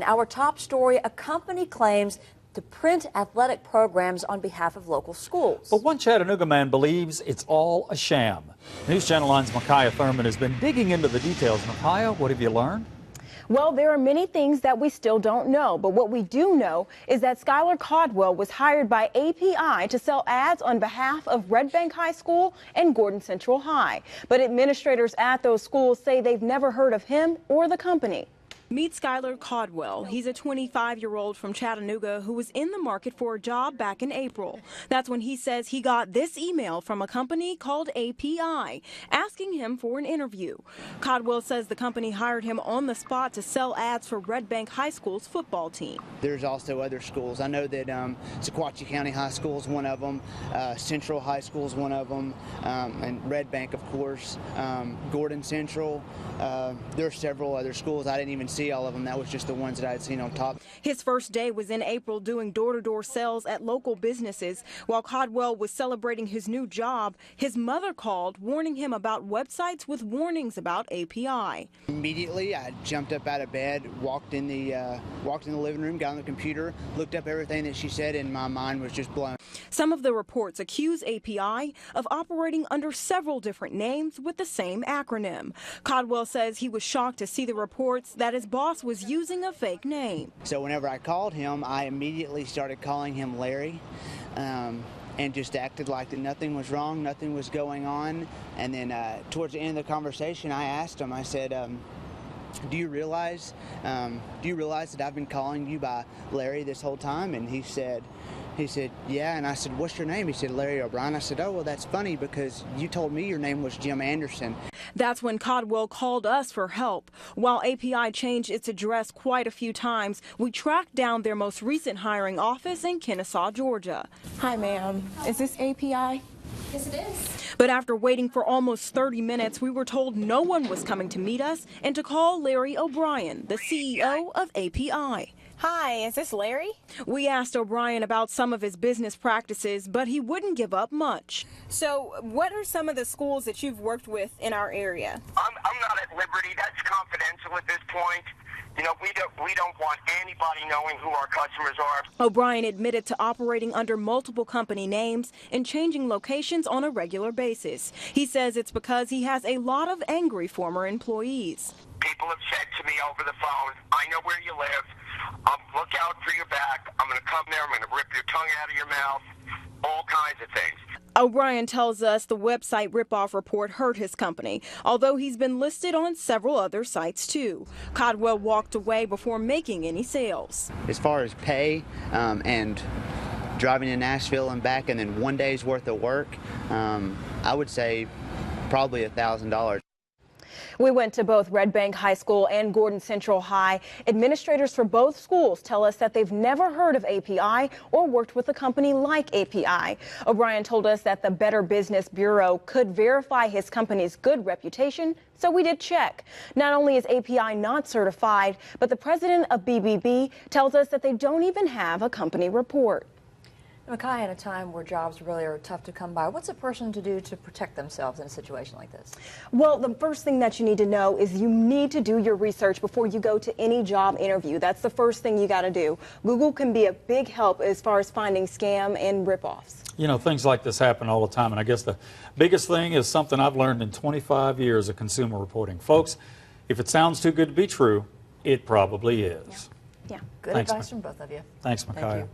our top story, a company claims to print athletic programs on behalf of local schools. But one Chattanooga man believes it's all a sham. NewsChannel 9's Micaiah Thurman has been digging into the details. Micaiah, what have you learned? Well, there are many things that we still don't know, but what we do know is that Cadwell was hired by API to sell ads on behalf of Red Bank High School and Gordon Central High. But administrators at those schools say they've never heard of him or the company. Meet Cadwell. He's a 25-year-old from Chattanooga who was in the market for a job back in April. That's when he says he got this email from a company called API asking him for an interview. Cadwell says the company hired him on the spot to sell ads for Red Bank High School's football team. There's also other schools. I know that Sequatchie County High School is one of them, Central High School is one of them, and Red Bank, of course, Gordon Central. There are several other schools. I didn't even see all of them. That was just the ones that I had seen on top. His first day was in April doing door-to-door sales at local businesses. While Cadwell was celebrating his new job, his mother called, warning him about websites with warnings about API. Immediately, I jumped up out of bed, walked in the living room, got on the computer, looked up everything that she said, and my mind was just blown. Some of the reports accuse API of operating under several different names with the same acronym. Cadwell says he was shocked to see the reports that his boss was using a fake name. So whenever I called him, I immediately started calling him Larry and just acted like that nothing was wrong, nothing was going on. And then towards the end of the conversation, I asked him, I said, do you realize that I've been calling you by Larry this whole time? And he said, yeah. And I said, what's your name? He said, Larry O'Brien. I said, oh, well, that's funny because you told me your name was Jim Anderson. That's when Cadwell called us for help. While API changed its address quite a few times, we tracked down their most recent hiring office in Kennesaw, Georgia. Hi, ma'am. Is this API? Yes, it is. But after waiting for almost 30 minutes, we were told no one was coming to meet us and to call Larry O'Brien, the CEO of API. Hi, is this Larry? We asked O'Brien about some of his business practices, but he wouldn't give up much. So what are some of the schools that you've worked with in our area? I'm not at liberty. That's confidential at this point. You know, we don't want anybody knowing who our customers are. O'Brien admitted to operating under multiple company names and changing locations on a regular basis. He says it's because he has a lot of angry former employees. People have said to me over the phone, I know where you live. Look out for your back. I'm going to come there. I'm going to rip your tongue out of your mouth. All kinds of things. O'Brien tells us the website ripoff report hurt his company, although he's been listed on several other sites too. Cadwell walked away before making any sales. As far as pay and driving to Nashville and back and then one day's worth of work, I would say probably $1,000. We went to both Red Bank High School and Gordon Central High. Administrators for both schools tell us that they've never heard of API or worked with a company like API. O'Brien told us that the Better Business Bureau could verify his company's good reputation, so we did check. Not only is API not certified, but the president of BBB tells us that they don't even have a company report. Micaiah, in a time where jobs really are tough to come by, what's a person to do to protect themselves in a situation like this? Well, the first thing that you need to know is you need to do your research before you go to any job interview. That's the first thing you got to do. Google can be a big help as far as finding scam and ripoffs. You know, things like this happen all the time, and I guess the biggest thing is something I've learned in 25 years of consumer reporting. Folks, if it sounds too good to be true, it probably is. Yeah. Good advice from both of you. Thanks, Micaiah. Thank you.